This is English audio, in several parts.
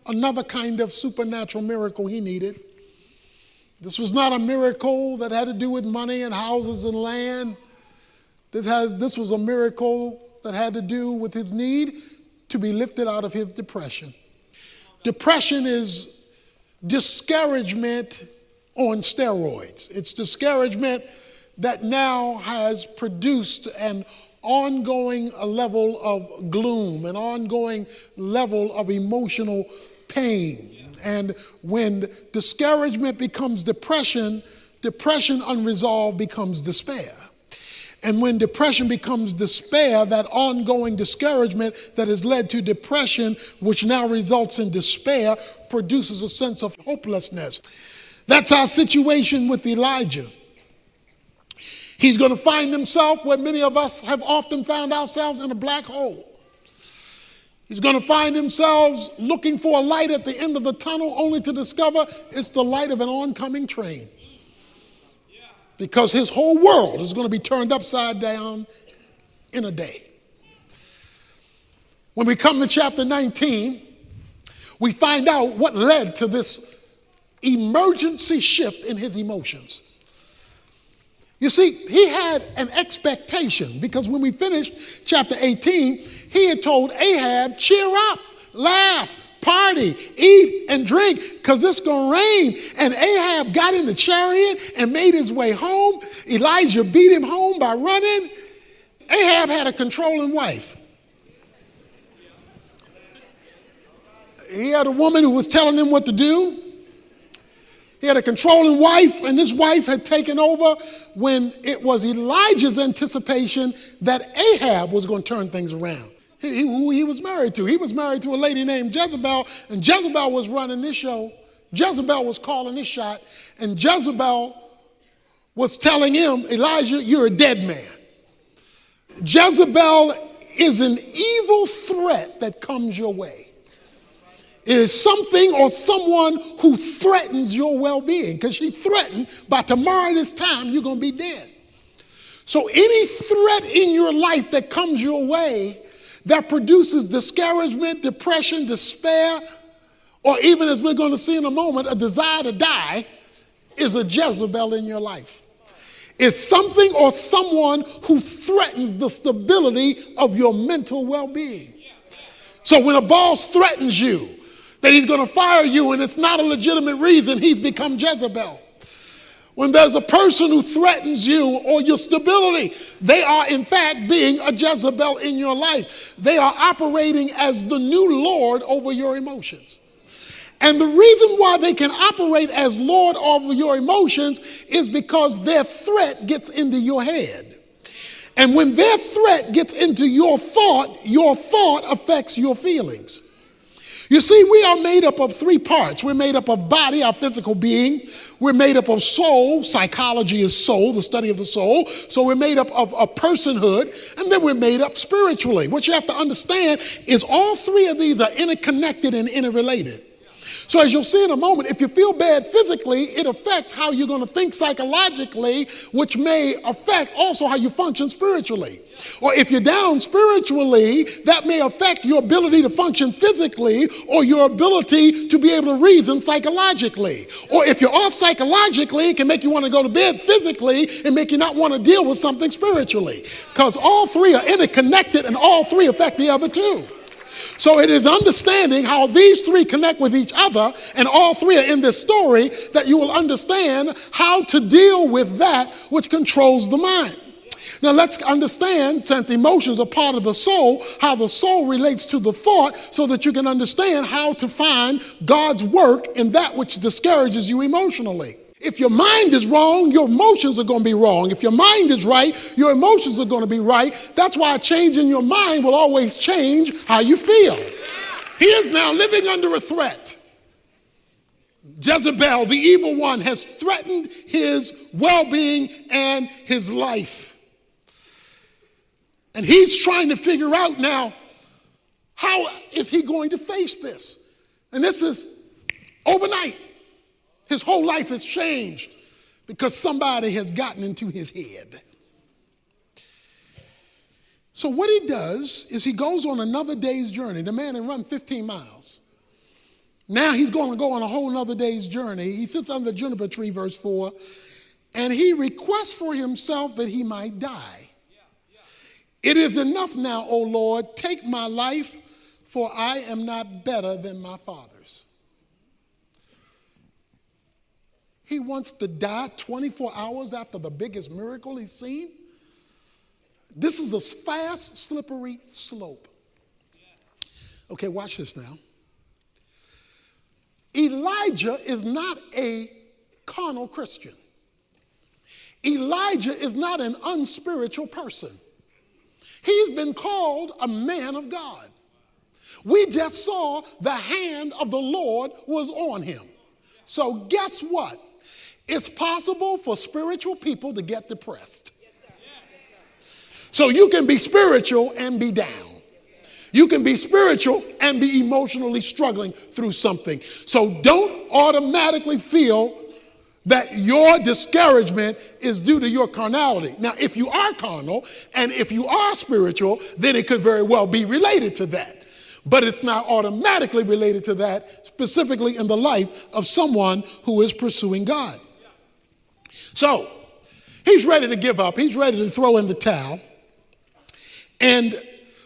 another kind of supernatural miracle he needed. This was not a miracle that had to do with money and houses and land. This was a miracle that had to do with his need to be lifted out of his depression. Depression is discouragement on steroids. It's discouragement that now has produced an ongoing level of gloom, an ongoing level of emotional pain. And when discouragement becomes depression, depression unresolved becomes despair. And when depression becomes despair, that ongoing discouragement that has led to depression, which now results in despair, produces a sense of hopelessness. That's our situation with Elijah. He's going to find himself where many of us have often found ourselves, in a black hole. He's going to find himself looking for a light at the end of the tunnel, only to discover it's the light of an oncoming train. Because his whole world is going to be turned upside down in a day. When we come to chapter 19, we find out what led to this emergency shift in his emotions. You see, he had an expectation, because when we finished chapter 18, he had told Ahab, cheer up, laugh, party, eat, and drink, because it's going to rain. And Ahab got in the chariot and made his way home. Elijah beat him home by running. Ahab had a controlling wife. He had a woman who was telling him what to do. He had a controlling wife, and this wife had taken over when it was Elijah's anticipation that Ahab was going to turn things around. Who he was married to. He was married to a lady named Jezebel, and Jezebel was running this show. Jezebel was calling this shot, and Jezebel was telling him, Elijah, you're a dead man. Jezebel is an evil threat that comes your way. It is something or someone who threatens your well-being, because she threatened by tomorrow this time you're going to be dead. So any threat in your life that comes your way that produces discouragement, depression, despair, or even, as we're going to see in a moment, a desire to die, is a Jezebel in your life. It's something or someone who threatens the stability of your mental well-being. So when a boss threatens you that he's going to fire you and it's not a legitimate reason, he's become Jezebel. When there's a person who threatens you or your stability, they are in fact being a Jezebel in your life. They are operating as the new Lord over your emotions. And the reason why they can operate as Lord over your emotions is because their threat gets into your head. And when their threat gets into your thought affects your feelings. You see, we are made up of three parts. We're made up of body, our physical being. We're made up of soul. Psychology is soul, the study of the soul. So we're made up of a personhood, and then we're made up spiritually. What you have to understand is all three of these are interconnected and interrelated. So as you'll see in a moment, if you feel bad physically, it affects how you're going to think psychologically, which may affect also how you function spiritually. Or if you're down spiritually, that may affect your ability to function physically or your ability to be able to reason psychologically. Or if you're off psychologically, it can make you want to go to bed physically and make you not want to deal with something spiritually. Because all three are interconnected and all three affect the other two. So it is understanding how these three connect with each other, and all three are in this story, that you will understand how to deal with that which controls the mind. Now let's understand, since emotions are part of the soul, how the soul relates to the thought, so that you can understand how to find God's work in that which discourages you emotionally. If your mind is wrong, your emotions are going to be wrong. If your mind is right, your emotions are going to be right. That's why a change in your mind will always change how you feel. He is now living under a threat. Jezebel, the evil one, has threatened his well-being and his life. And he's trying to figure out now, how is he going to face this? And this is overnight. His whole life has changed because somebody has gotten into his head. So what he does is he goes on another day's journey. The man had run 15 miles. Now he's going to go on a whole nother day's journey. He sits under the juniper tree, verse 4, and he requests for himself that he might die. It is enough now, O Lord, take my life, for I am not better than my fathers. He wants to die 24 hours after the biggest miracle he's seen. This is a fast, slippery slope. Okay, watch this now. Elijah is not a carnal Christian. Elijah is not an unspiritual person. He's been called a man of God. We just saw the hand of the Lord was on him. So guess what? It's possible for spiritual people to get depressed. So you can be spiritual and be down. You can be spiritual and be emotionally struggling through something. So don't automatically feel that your discouragement is due to your carnality. Now, if you are carnal and if you are spiritual, then it could very well be related to that. But it's not automatically related to that, specifically in the life of someone who is pursuing God. So he's ready to give up. He's ready to throw in the towel. And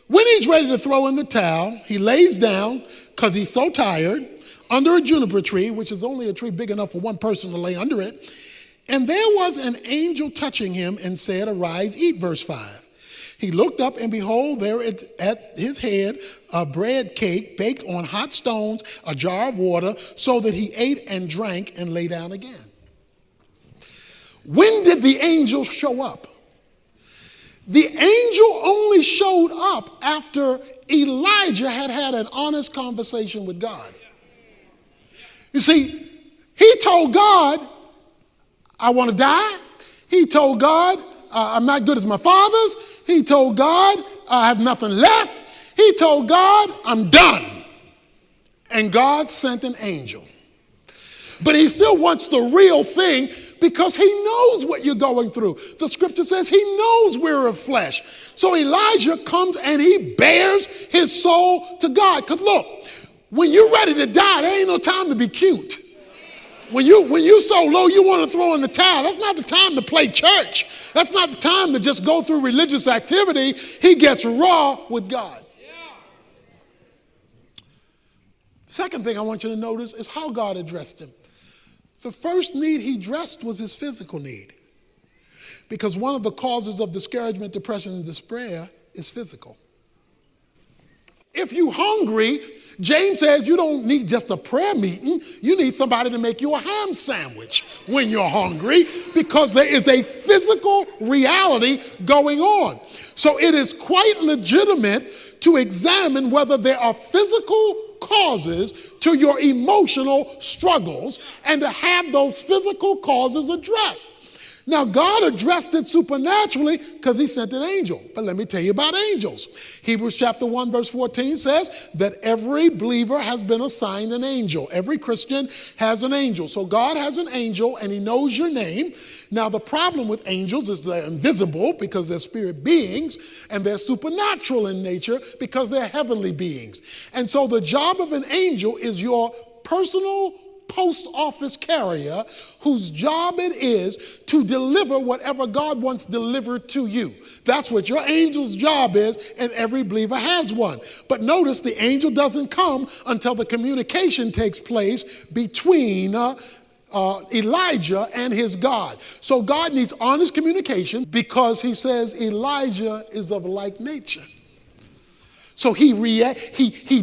when he's ready to throw in the towel, he lays down because he's so tired under a juniper tree, which is only a tree big enough for one person to lay under it. And there was an angel touching him and said, arise, eat, verse 5. He looked up and behold, there at his head a bread cake baked on hot stones, a jar of water, so that he ate and drank and lay down again. When did the angel show up? The angel only showed up after Elijah had an honest conversation with God. You see, he told God, I want to die. He told God, I'm not good as my fathers. He told God, I have nothing left. He told God, I'm done. And God sent an angel. But he still wants the real thing because he knows what you're going through. The scripture says he knows we're of flesh. So Elijah comes and he bears his soul to God. Because look, when you're ready to die, there ain't no time to be cute. When you so low you want to throw in the towel, that's not the time to play church. That's not the time to just go through religious activity. He gets raw with God. Second thing I want you to notice is how God addressed him. The first need he addressed was his physical need. Because one of the causes of discouragement, depression, and despair is physical. If you're hungry, James says you don't need just a prayer meeting. You need somebody to make you a ham sandwich when you're hungry, because there is a physical reality going on. So it is quite legitimate to examine whether there are physical causes to your emotional struggles and to have those physical causes addressed. Now, God addressed it supernaturally because he sent an angel. But let me tell you about angels. Hebrews chapter 1 verse 14 says that every believer has been assigned an angel. Every Christian has an angel. So God has an angel and he knows your name. Now, the problem with angels is they're invisible because they're spirit beings, and they're supernatural in nature because they're heavenly beings. And so the job of an angel is your personal post office carrier whose job it is to deliver whatever God wants delivered to you. That's what your angel's job is, and every believer has one. But notice the angel doesn't come until the communication takes place between Elijah and his God. So God needs honest communication because he says Elijah is of like nature. So he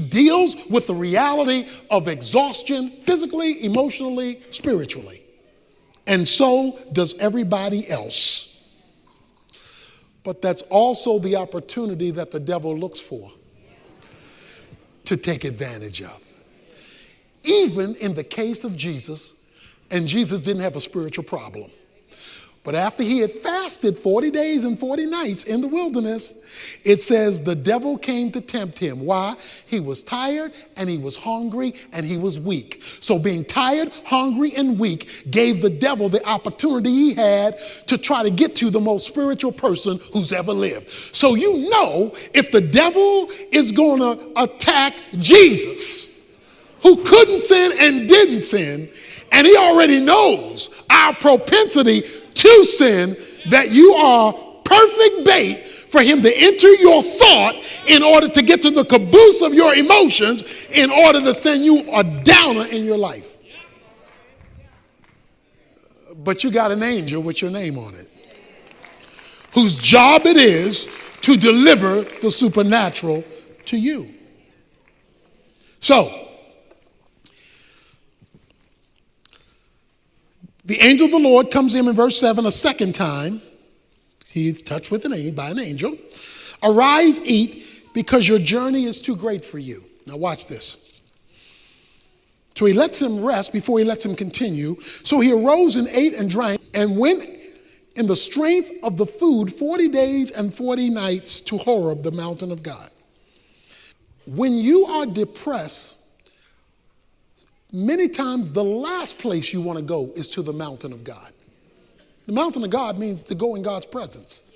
deals with the reality of exhaustion physically, emotionally, spiritually. And so does everybody else. But that's also the opportunity that the devil looks for to take advantage of. Even in the case of Jesus, and Jesus didn't have a spiritual problem. But after he had fasted 40 days and 40 nights in the wilderness, it says the devil came to tempt him. Why? He was tired and he was hungry and he was weak. So being tired, hungry, and weak gave the devil the opportunity he had to try to get to the most spiritual person who's ever lived. So you know, if the devil is going to attack Jesus, who couldn't sin and didn't sin, and he already knows our propensity to sin, that you are perfect bait for him to enter your thought in order to get to the caboose of your emotions in order to send you a downer in your life. But you got an angel with your name on it, whose job it is to deliver the supernatural to you. So, the angel of the Lord comes in verse 7 a second time. He's touched with by an angel. Arise, eat, because your journey is too great for you. Now watch this. So he lets him rest before he lets him continue. So he arose and ate and drank and went in the strength of the food 40 days and 40 nights to Horeb, the mountain of God. When you are depressed, many times the last place you want to go is to the mountain of God. The mountain of God means to go in God's presence.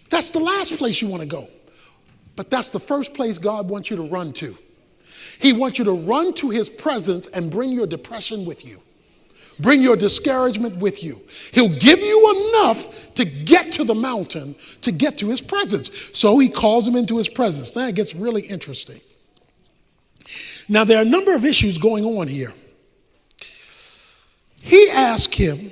That's the last place you want to go. But that's the first place God wants you to run to. He wants you to run to his presence and bring your depression with you. Bring your discouragement with you. He'll give you enough to get to the mountain, to get to his presence. So he calls him into his presence. Now it gets really interesting. Now there are a number of issues going on here. He asked him,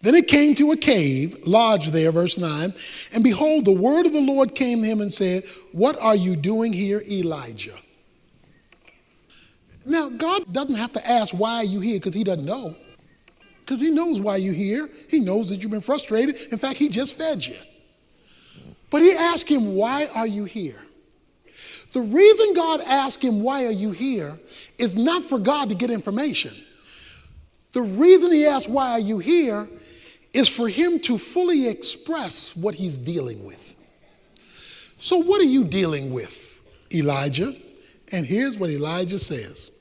then it came to a cave, lodged there, verse 9, and behold, the word of the Lord came to him and said, what are you doing here, Elijah? Now, God doesn't have to ask, why are you here? Because he doesn't know. Because he knows why you're here. He knows that you've been frustrated. In fact, he just fed you. But he asked him, why are you here? The reason God asked him, why are you here, is not for God to get information. The reason he asked, why are you here, is for him to fully express what he's dealing with. So what are you dealing with, Elijah? And here's what Elijah says.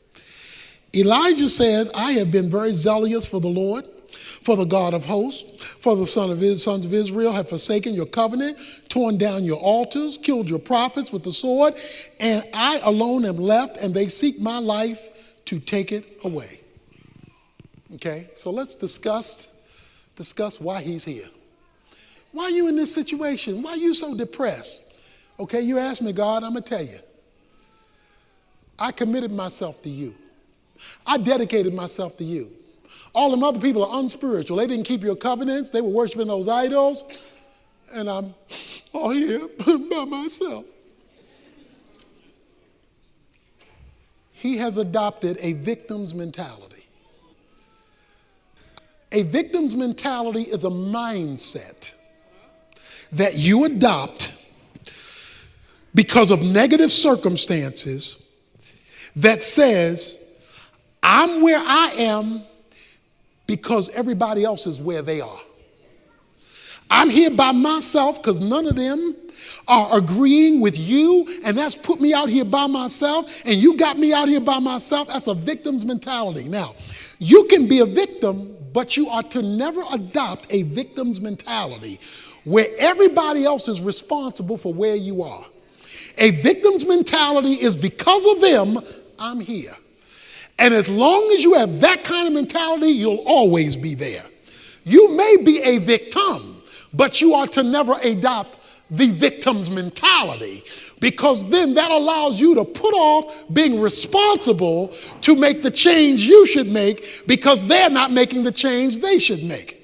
Elijah says, I have been very zealous for the Lord, for the God of hosts, for the sons of Israel have forsaken your covenant, torn down your altars, killed your prophets with the sword, and I alone am left, and they seek my life to take it away. Okay, so let's discuss why he's here. Why are you in this situation? Why are you so depressed? Okay, you asked me, God, I'm going to tell you. I committed myself to you. I dedicated myself to you. All them other people are unspiritual. They didn't keep your covenants. They were worshiping those idols. And I'm all here by myself. He has adopted a victim's mentality. A victim's mentality is a mindset that you adopt because of negative circumstances that says, I'm where I am because everybody else is where they are. I'm here by myself because none of them are agreeing with you, and that's put me out here by myself, and you got me out here by myself. That's a victim's mentality. Now, you can be a victim, but you are to never adopt a victim's mentality where everybody else is responsible for where you are. A victim's mentality is because of them, I'm here. And as long as you have that kind of mentality, you'll always be there. You may be a victim, but you are to never adopt the victim's mentality, because then that allows you to put off being responsible to make the change you should make because they're not making the change they should make.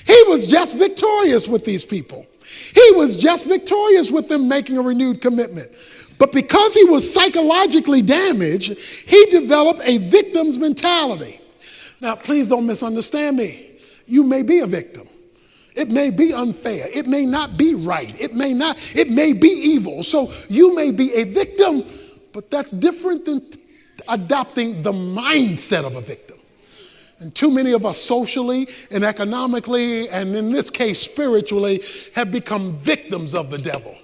He was just victorious with these people. He was just victorious with them making a renewed commitment. But because he was psychologically damaged, he developed a victim's mentality. Now, please don't misunderstand me. You may be a victim. It may be unfair. It may not be right. It may be evil. So you may be a victim, but that's different than adopting the mindset of a victim. And too many of us socially and economically, and in this case spiritually, have become victims of the devil.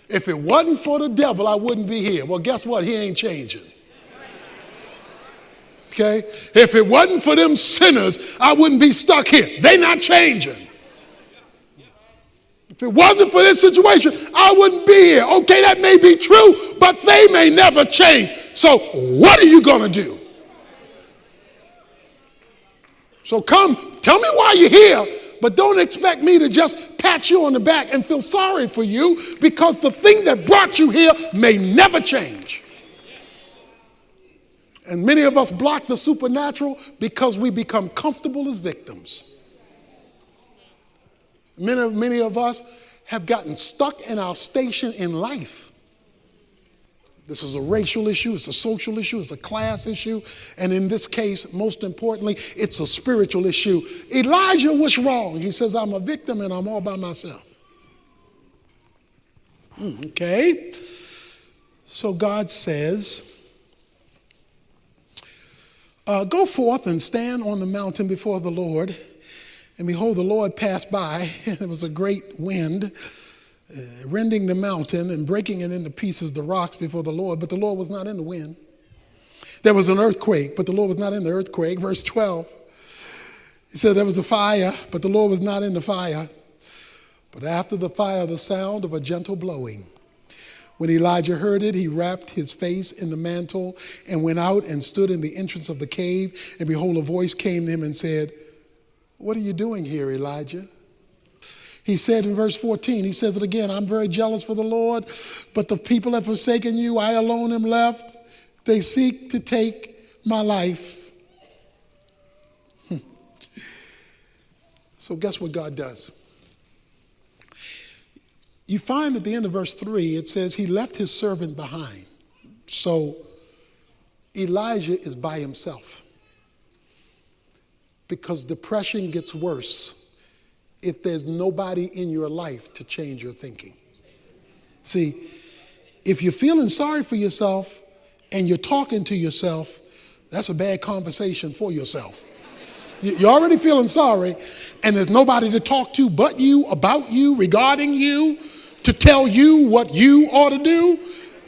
If it wasn't for the devil, I wouldn't be here. Well, guess what? He ain't changing. Okay? If it wasn't for them sinners, I wouldn't be stuck here. They not changing. If it wasn't for this situation, I wouldn't be here. Okay, that may be true, but they may never change. So what are you going to do? So come, tell me why you're here, but don't expect me to just pat you on the back and feel sorry for you, because the thing that brought you here may never change. And many of us block the supernatural because we become comfortable as victims. Many of us have gotten stuck in our station in life. This is a racial issue, it's a social issue, it's a class issue, and in this case, most importantly, it's a spiritual issue. Elijah was wrong. He says, I'm a victim and I'm all by myself. Okay. So God says, go forth and stand on the mountain before the Lord. And behold, the Lord passed by, and it was a great wind, rending the mountain and breaking it into pieces, the rocks before the Lord. But the Lord was not in the wind. There was an earthquake, but the Lord was not in the earthquake. Verse 12, he said there was a fire, but the Lord was not in the fire. But after the fire, the sound of a gentle blowing. When Elijah heard it, he wrapped his face in the mantle and went out and stood in the entrance of the cave. And behold, a voice came to him and said, what are you doing here, Elijah? He said in verse 14, he says it again, I'm very jealous for the Lord, but the people have forsaken you. I alone am left. They seek to take my life. So guess what God does? You find at the end of verse 3, it says he left his servant behind. So Elijah is by himself. Because depression gets worse if there's nobody in your life to change your thinking. See, if you're feeling sorry for yourself and you're talking to yourself, that's a bad conversation for yourself. You're already feeling sorry, and there's nobody to talk to but you, about you, regarding you, to tell you what you ought to do,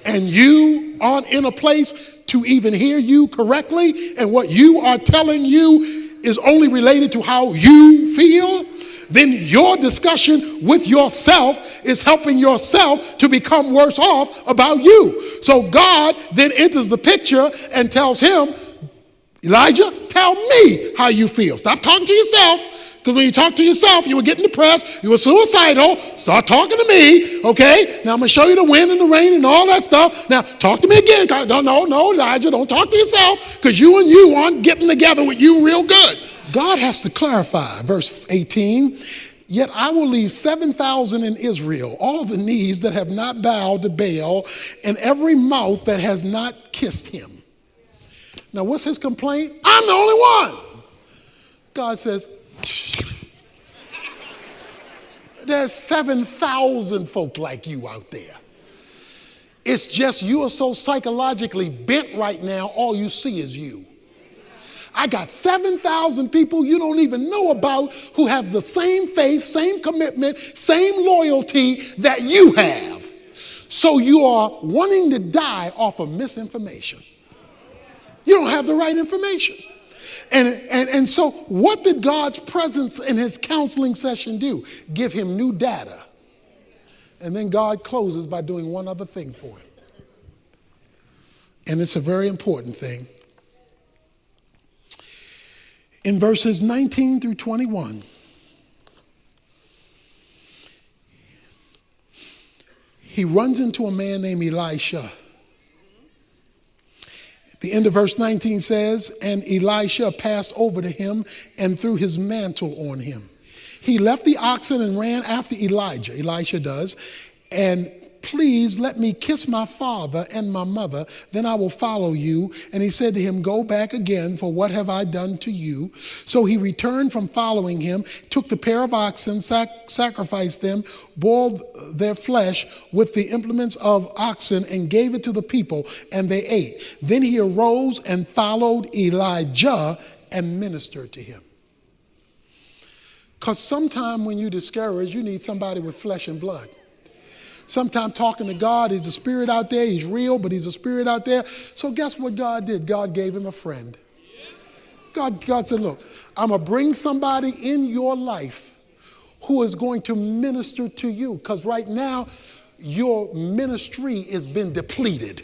and you aren't in a place to even hear you correctly, and what you are telling you is only related to how you feel, then your discussion with yourself is helping yourself to become worse off about you. So God then enters the picture and tells him, Elijah, tell me how you feel. Stop talking to yourself, because when you talk to yourself, you were getting depressed, you were suicidal. Start talking to me, okay? Now I'm going to show you the wind and the rain and all that stuff. Now talk to me again. No, Elijah, don't talk to yourself, because you and you aren't getting together with you real good. God has to clarify. Verse 18, yet I will leave 7,000 in Israel, all the knees that have not bowed to Baal, and every mouth that has not kissed him. Now, what's his complaint? I'm the only one. God says, there's 7,000 folk like you out there. It's just you are so psychologically bent right now, all you see is you. I got 7,000 people you don't even know about who have the same faith, same commitment, same loyalty that you have. So you are wanting to die off of misinformation. You don't have the right information. And so what did God's presence in his counseling session do? Give him new data. And then God closes by doing one other thing for him. And it's a very important thing. In verses 19 through 21, he runs into a man named Elisha. The end of verse 19 says, and Elisha passed over to him and threw his mantle on him. He left the oxen and ran after Elijah, Elisha does, and please let me kiss my father and my mother, then I will follow you. And he said to him, go back again, for what have I done to you? So he returned from following him, took the pair of oxen, sacrificed them, boiled their flesh with the implements of oxen, and gave it to the people, and they ate. Then he arose and followed Elijah and ministered to him. Because sometime when you're discouraged, you need somebody with flesh and blood. Sometimes talking to God, he's a spirit out there, he's real, but he's a spirit out there. So guess what God did? God gave him a friend. God said, look, I'm going to bring somebody in your life who is going to minister to you. Because right now, your ministry has been depleted.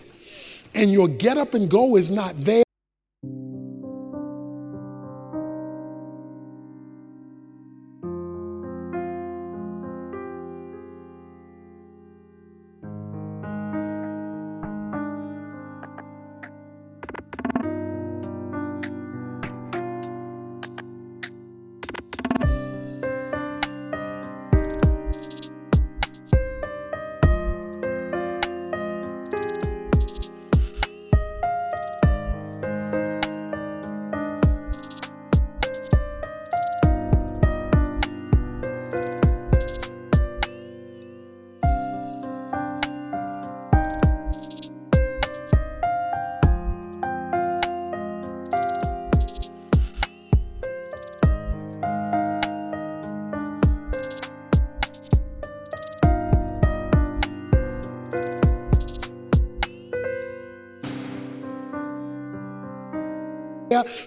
and your get up and go is not there.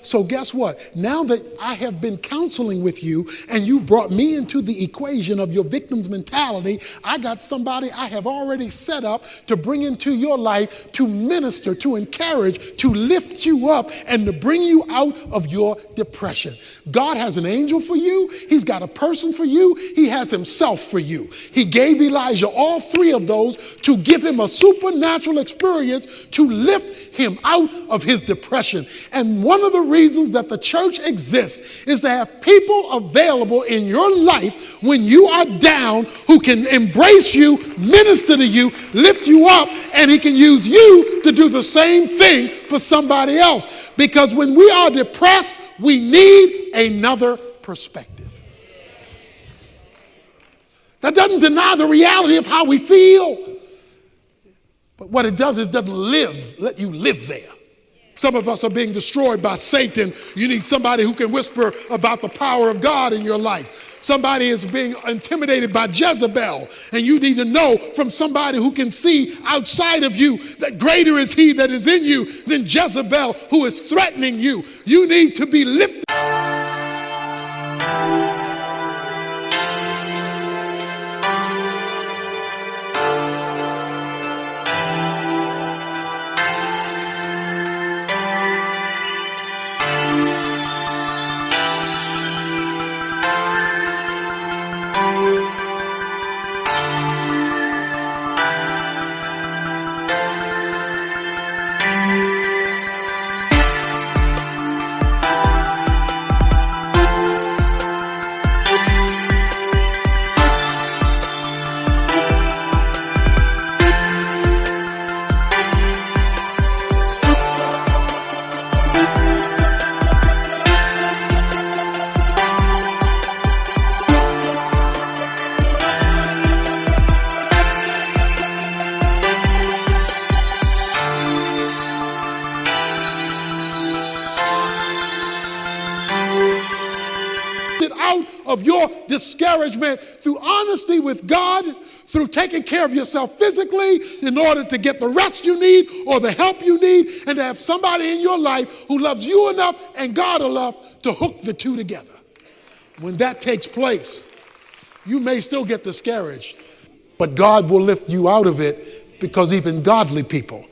So guess what? Now that I have been counseling with you and you brought me into the equation of your victim's mentality, I got somebody I have already set up to bring into your life to minister, to encourage, to lift you up, and to bring you out of your depression. God has an angel for you. He's got a person for you. He has himself for you. He gave Elijah all three of those to give him a supernatural experience to lift him out of his depression. And one of the reasons that the church exists is to have people available in your life when you are down who can embrace you, minister to you, lift you up, and he can use you to do the same thing for somebody else. Because when we are depressed, we need another perspective. That doesn't deny the reality of how we feel, but what it does is it doesn't let you live there. Some of us are being destroyed by Satan. You need somebody who can whisper about the power of God in your life. Somebody is being intimidated by Jezebel, and you need to know from somebody who can see outside of you that greater is he that is in you than Jezebel who is threatening you. You need to be lifted. Out of your discouragement through honesty with God, through taking care of yourself physically in order to get the rest you need or the help you need, and to have somebody in your life who loves you enough and God enough to hook the two together. When that takes place, you may still get discouraged, but God will lift you out of it, because even godly people